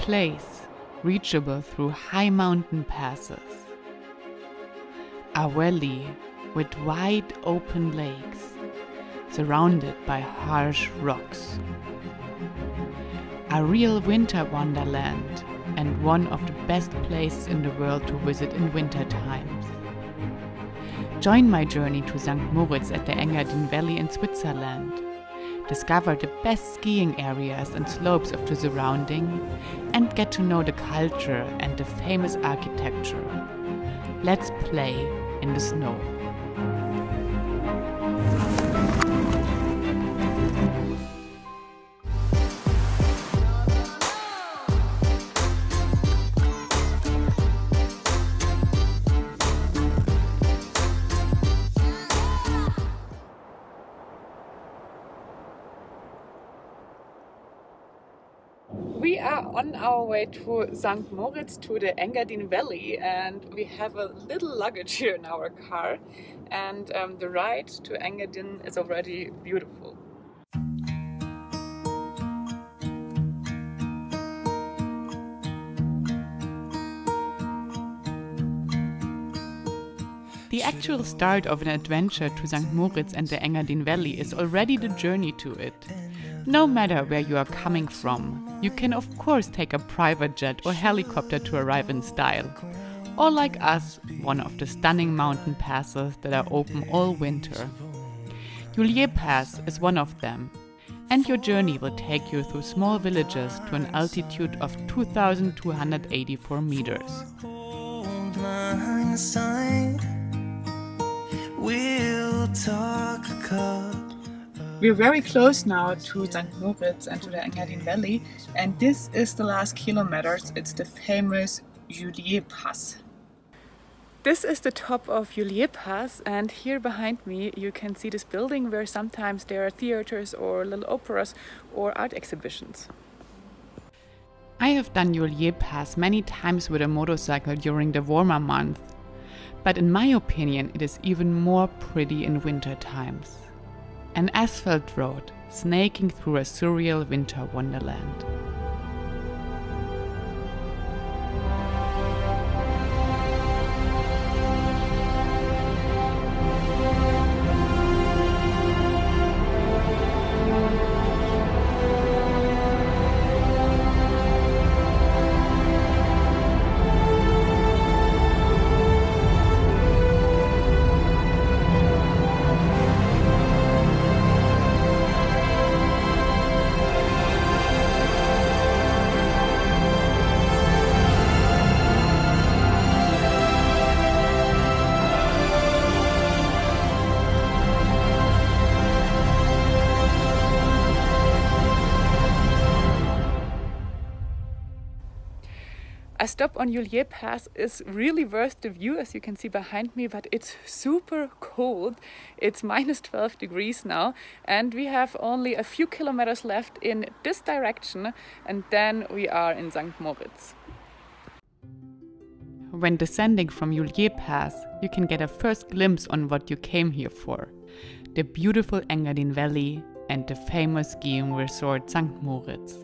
place, reachable through high mountain passes. A valley with wide open lakes, surrounded by harsh rocks. A real winter wonderland and one of the best places in the world to visit in winter times. Join my journey to St. Moritz at the Engadin Valley in Switzerland. Discover the best skiing areas and slopes of the surrounding and get to know the culture and the famous architecture. Let's play in the snow. We are on our way to St. Moritz, to the Engadin Valley, and we have a little luggage here in our car, and the ride to Engadin is already beautiful. The actual start of an adventure to St. Moritz and the Engadin Valley is already the journey to it. No matter where you are coming from, you can of course take a private jet or helicopter to arrive in style. Or like us, one of the stunning mountain passes that are open all winter. Julierpass is one of them, and your journey will take you through small villages to an altitude of 2,284 meters. We'll talk a cup. We're very close now to St. Moritz and to the Engadin Valley, and this is the last kilometers. It's the famous Julierpass. This is the top of Julierpass, and here behind me you can see this building where sometimes there are theaters or little operas or art exhibitions. I have done Julierpass many times with a motorcycle during the warmer months, but in my opinion it is even more pretty in winter times. An asphalt road snaking through a surreal winter wonderland. A stop on Julierpass is really worth the view, as you can see behind me, but it's super cold. It's minus 12 degrees now, and we have only a few kilometers left in this direction, and then we are in St. Moritz. When descending from Julierpass, you can get a first glimpse on what you came here for: the beautiful Engadin Valley and the famous skiing resort St. Moritz.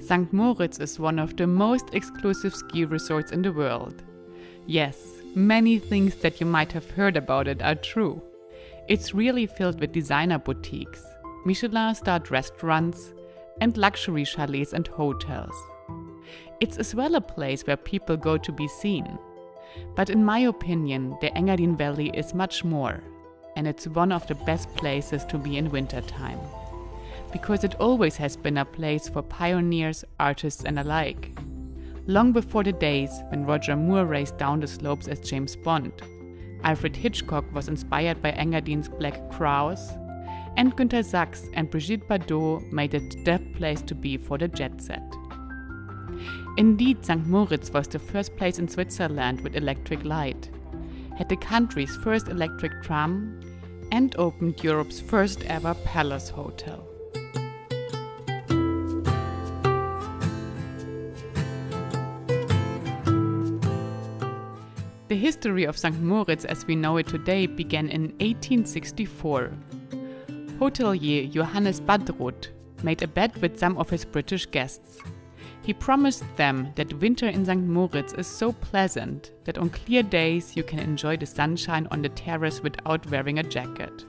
St. Moritz is one of the most exclusive ski resorts in the world. Yes, many things that you might have heard about it are true. It's really filled with designer boutiques, Michelin-starred restaurants, and luxury chalets and hotels. It's as well a place where people go to be seen. But in my opinion, the Engadin Valley is much more, and it's one of the best places to be in wintertime. Because it always has been a place for pioneers, artists and alike. Long before the days when Roger Moore raced down the slopes as James Bond, Alfred Hitchcock was inspired by Engadin's Black Crows, and Günter Sachs and Brigitte Bardot made it the place to be for the jet set. Indeed, St. Moritz was the first place in Switzerland with electric light, had the country's first electric tram, and opened Europe's first ever palace hotel. The history of St. Moritz as we know it today began in 1864. Hotelier Johannes Bad made a bet with some of his British guests. He promised them that winter in St. Moritz is so pleasant that on clear days you can enjoy the sunshine on the terrace without wearing a jacket.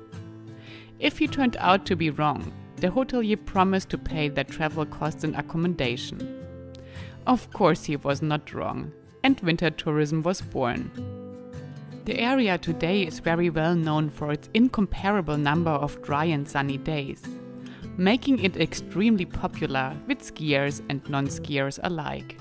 If he turned out to be wrong, the hotelier promised to pay their travel costs and accommodation. Of course he was not wrong, and winter tourism was born. The area today is very well known for its incomparable number of dry and sunny days, making it extremely popular with skiers and non-skiers alike.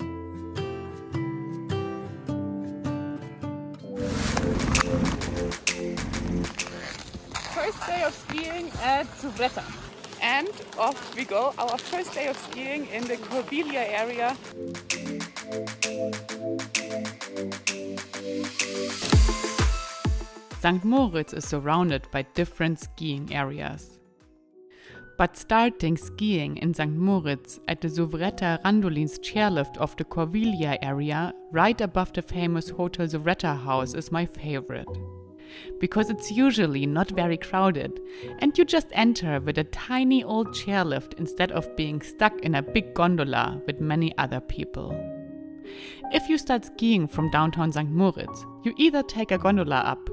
First day of skiing at Suvretta. And off we go, our first day of skiing in the Corviglia area. St. Moritz is surrounded by different skiing areas. But starting skiing in St. Moritz at the Suvretta Randolins chairlift of the Corviglia area, right above the famous Hotel Suvretta house, is my favorite. Because it's usually not very crowded and you just enter with a tiny old chairlift instead of being stuck in a big gondola with many other people. If you start skiing from downtown St. Moritz, you either take a gondola up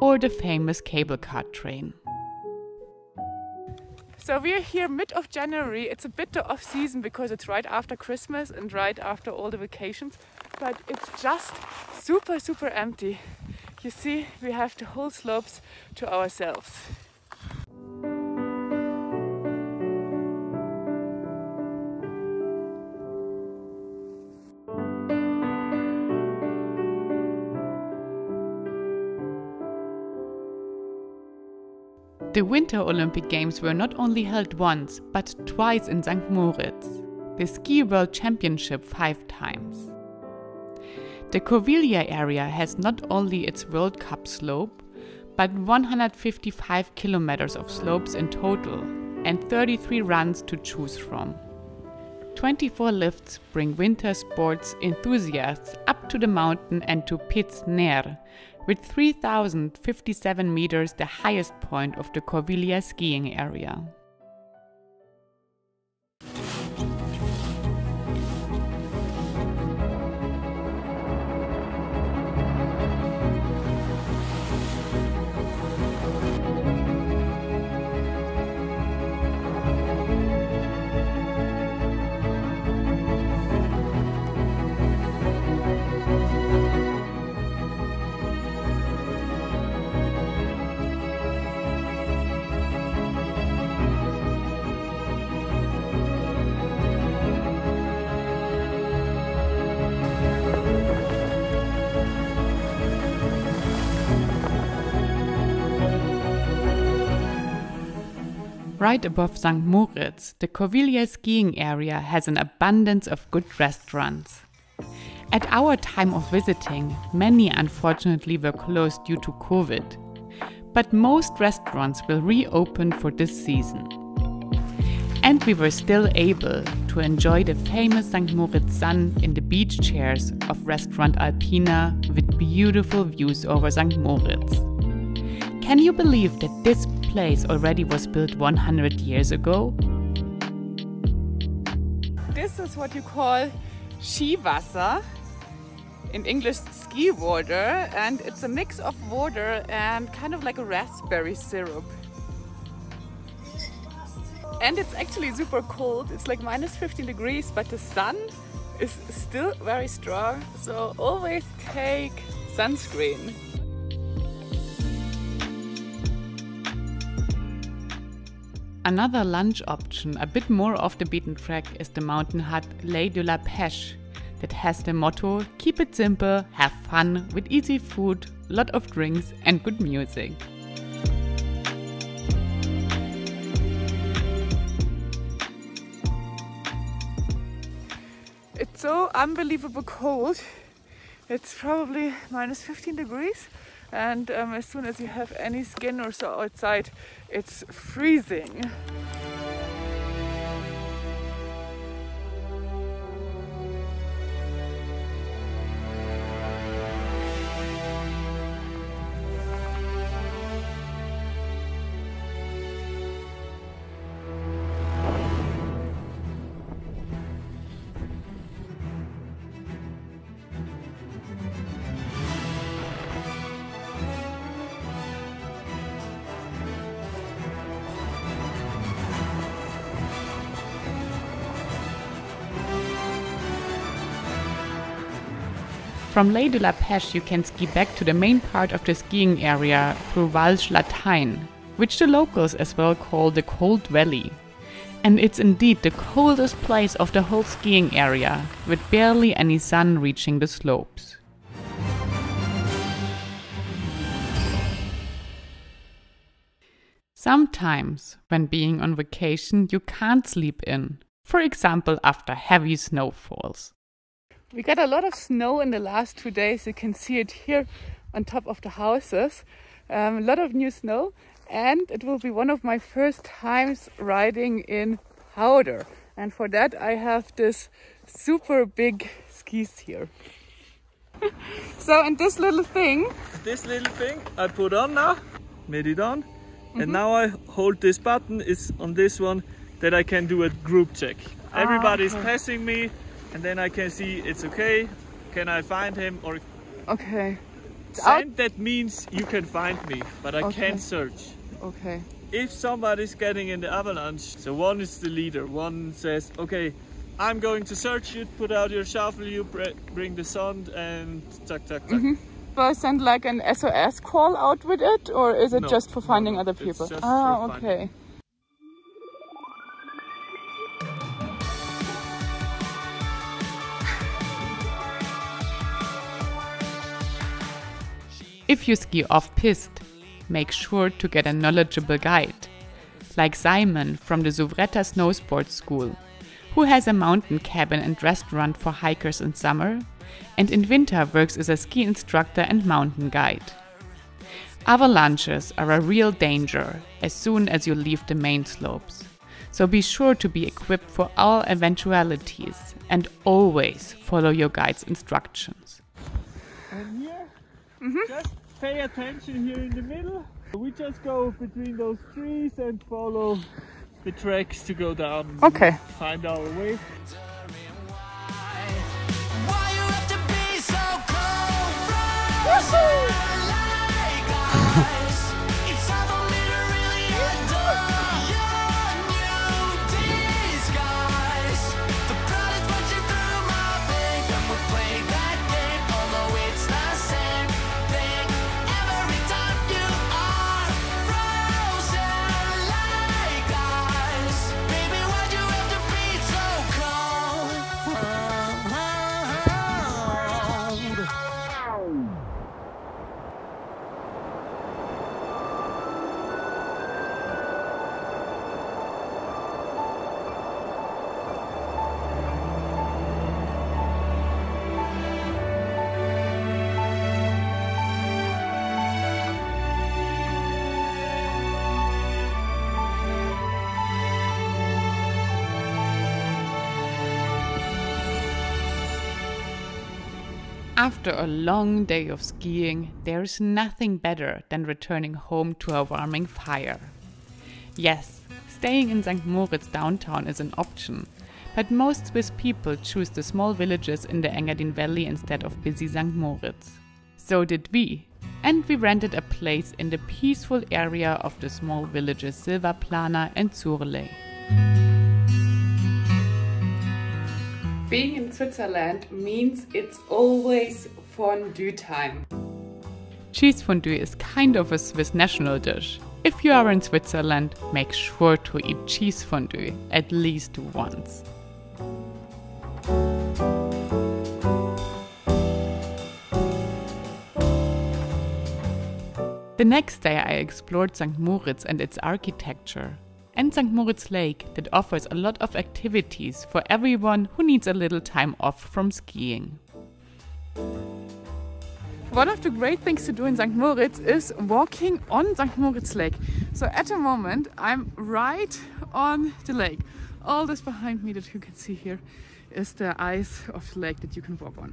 or the famous cable car train. So we're here mid of January. It's a bit off season because it's right after Christmas and right after all the vacations, but it's just super empty. You see, we have the whole slopes to ourselves. The Winter Olympic Games were not only held once, but twice in St. Moritz. The Ski World Championship 5 times. The Corviglia area has not only its World Cup slope, but 155 kilometers of slopes in total and 33 runs to choose from. 24 lifts bring winter sports enthusiasts up to the mountain and to Pesch Restaurant, with 3,057 meters the highest point of the Corviglia skiing area. Right above St. Moritz, the Corviglia skiing area has an abundance of good restaurants. At our time of visiting, many unfortunately were closed due to COVID, but most restaurants will reopen for this season. And we were still able to enjoy the famous St. Moritz sun in the beach chairs of restaurant Alpina with beautiful views over St. Moritz. Can you believe that this place already was built 100 years ago? This is what you call Skiwasser, in English ski water, and it's a mix of water and kind of like a raspberry syrup. And it's actually super cold, it's like minus 15 degrees, but the sun is still very strong, so always take sunscreen. Another lunch option, a bit more off the beaten track, is the mountain hut Les de la Pesch, that has the motto, keep it simple, have fun, with easy food, lot of drinks and good music. It's so unbelievable cold. It's probably minus 15 degrees. And as soon as you have any skin or so outside, it's freezing. From Lake de la Pesch you can ski back to the main part of the skiing area through Val Schlattain, which the locals as well call the Cold Valley. And it's indeed the coldest place of the whole skiing area, with barely any sun reaching the slopes. Sometimes, when being on vacation, you can't sleep in. For example, after heavy snowfalls. We got a lot of snow in the last 2 days. You can see it here on top of the houses. A lot of new snow, and it will be one of my first times riding in powder. And for that I have this super big skis here. So, and this little thing I put on now, made it on. And now I hold this button, is on this one, that I can do a group check. Everybody's passing me, and then I can see it's okay. Can I find him? Or okay. Send, that means you can find me, but I can't search. Okay. If somebody's getting in the avalanche, so one is the leader, one says, okay, I'm going to search you, put out your shovel, you bring the sand, and tuck, tuck, tuck. Do I send like an SOS call out with it, or is it just for finding other people? It's just for okay. If you ski off-piste, make sure to get a knowledgeable guide, like Simon from the Suvretta snow sports school, who has a mountain cabin and restaurant for hikers in summer, and in winter works as a ski instructor and mountain guide. Avalanches are a real danger as soon as you leave the main slopes, so be sure to be equipped for all eventualities and always follow your guide's instructions. And here, just pay attention here in the middle. We just go between those trees and follow the tracks to go down. Okay. Find our way. After a long day of skiing, there is nothing better than returning home to a warming fire. Yes, staying in St. Moritz downtown is an option, but most Swiss people choose the small villages in the Engadin Valley instead of busy St. Moritz. So did we, and we rented a place in the peaceful area of the small villages Silvaplana and Zurley. Being in Switzerland means it's always fondue time. Cheese fondue is kind of a Swiss national dish. If you are in Switzerland, make sure to eat cheese fondue at least once. The next day I explored St. Moritz and its architecture, and St. Moritz Lake that offers a lot of activities for everyone who needs a little time off from skiing. One of the great things to do in St. Moritz is walking on St. Moritz Lake. So at the moment I'm right on the lake. All this behind me that you can see here is the ice of the lake that you can walk on.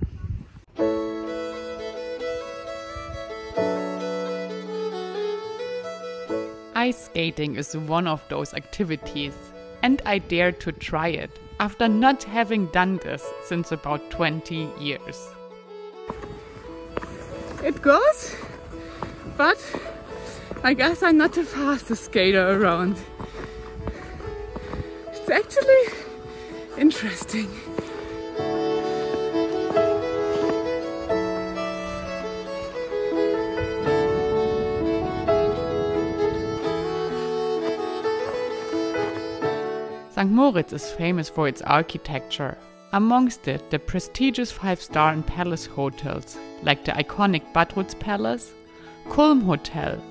Ice skating is one of those activities, and I dared to try it after not having done this since about 20 years. It goes, but I guess I'm not the fastest skater around. It's actually interesting. St. Moritz is famous for its architecture. Amongst it, the prestigious 5-star and palace hotels, like the iconic Badruz Palace, Kulm Hotel,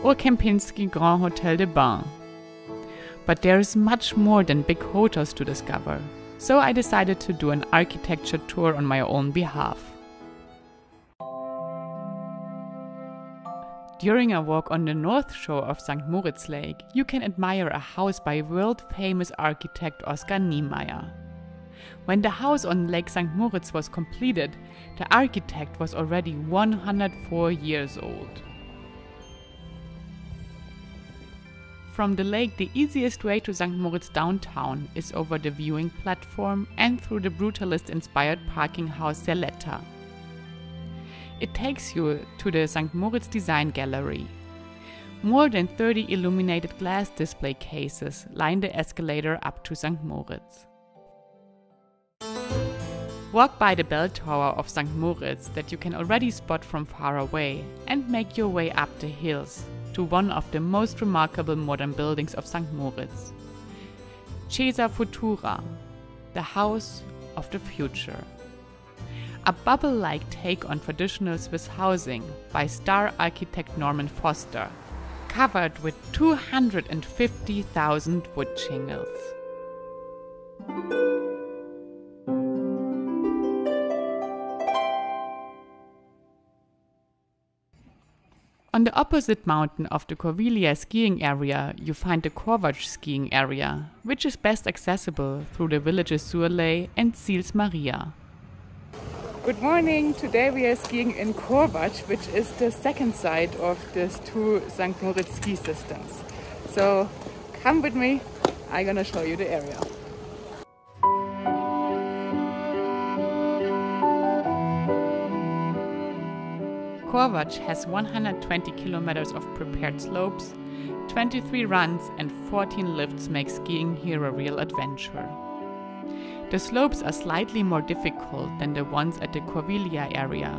or Kempinski Grand Hotel de Bain. But there is much more than big hotels to discover, so I decided to do an architecture tour on my own behalf. During a walk on the north shore of St. Moritz Lake, you can admire a house by world-famous architect Oskar Niemeyer. When the house on Lake St. Moritz was completed, the architect was already 104 years old. From the lake, the easiest way to St. Moritz downtown is over the viewing platform and through the brutalist-inspired parking house Suvretta. It takes you to the St. Moritz Design Gallery. More than 30 illuminated glass display cases line the escalator up to St. Moritz. Walk by the bell tower of St. Moritz that you can already spot from far away and make your way up the hills to one of the most remarkable modern buildings of St. Moritz, Casa Futura, the House of the Future. A bubble-like take on traditional Swiss housing by star architect Norman Foster, covered with 250,000 wood shingles. On the opposite mountain of the Corviglia skiing area, you find the Corvatsch skiing area, which is best accessible through the villages Surley and Sils Maria. Good morning! Today we are skiing in Corvatsch, which is the second site of these two St. Moritz ski systems. So come with me, I'm gonna show you the area. Corvatsch has 120 kilometers of prepared slopes, 23 runs and 14 lifts make skiing here a real adventure. The slopes are slightly more difficult than the ones at the Corviglia area.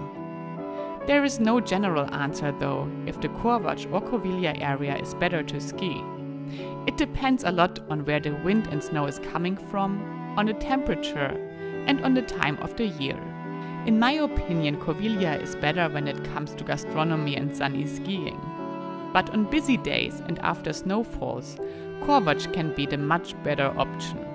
There is no general answer though if the Corvatsch or Corviglia area is better to ski. It depends a lot on where the wind and snow is coming from, on the temperature and on the time of the year. In my opinion, Corviglia is better when it comes to gastronomy and sunny skiing. But on busy days and after snowfalls, Corvatsch can be the much better option.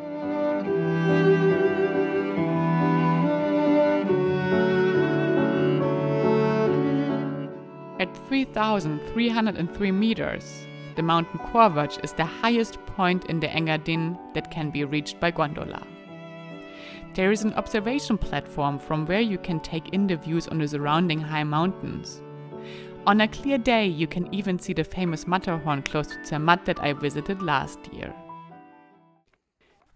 At 3,303 meters, the mountain Corvatsch is the highest point in the Engadin that can be reached by gondola. There is an observation platform from where you can take in the views on the surrounding high mountains. On a clear day, you can even see the famous Matterhorn close to Zermatt that I visited last year.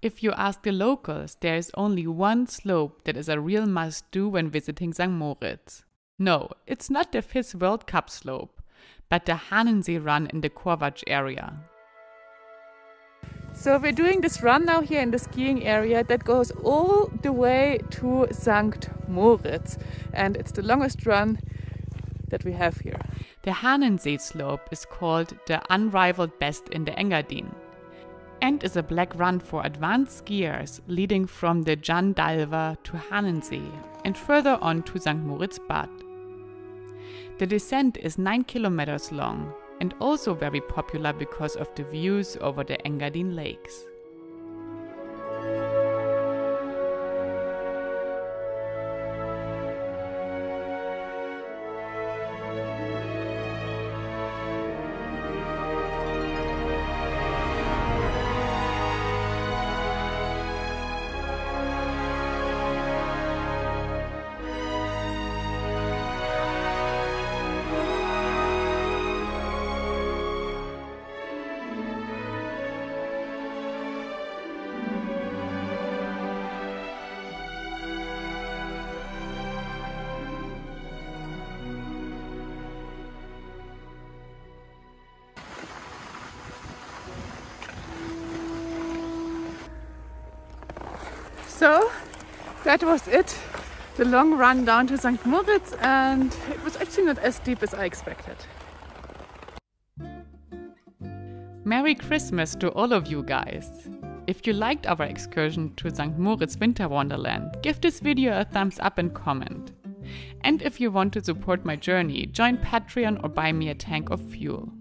If you ask the locals, there is only one slope that is a real must-do when visiting St. Moritz. No, it's not the FIS World Cup slope, but the Hahnensee Run in the Corvatsch area. So we're doing this run now here in the skiing area that goes all the way to St. Moritz, and it's the longest run that we have here. The Hahnensee slope is called the unrivaled best in the Engadin and is a black run for advanced skiers leading from the Jan Dalva to Hahnensee and further on to St. Moritz Bad. The descent is 9 kilometers long and also very popular because of the views over the Engadin lakes. So that was it, the long run down to St. Moritz, and it was actually not as steep as I expected. Merry Christmas to all of you guys! If you liked our excursion to St. Moritz Winter Wonderland, give this video a thumbs up and comment. And if you want to support my journey, join Patreon or buy me a tank of fuel.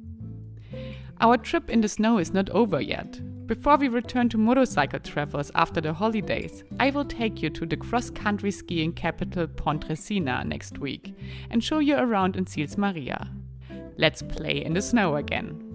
Our trip in the snow is not over yet. Before we return to motorcycle travels after the holidays, I will take you to the cross-country skiing capital Pontresina next week and show you around in Sils Maria. Let's play in the snow again.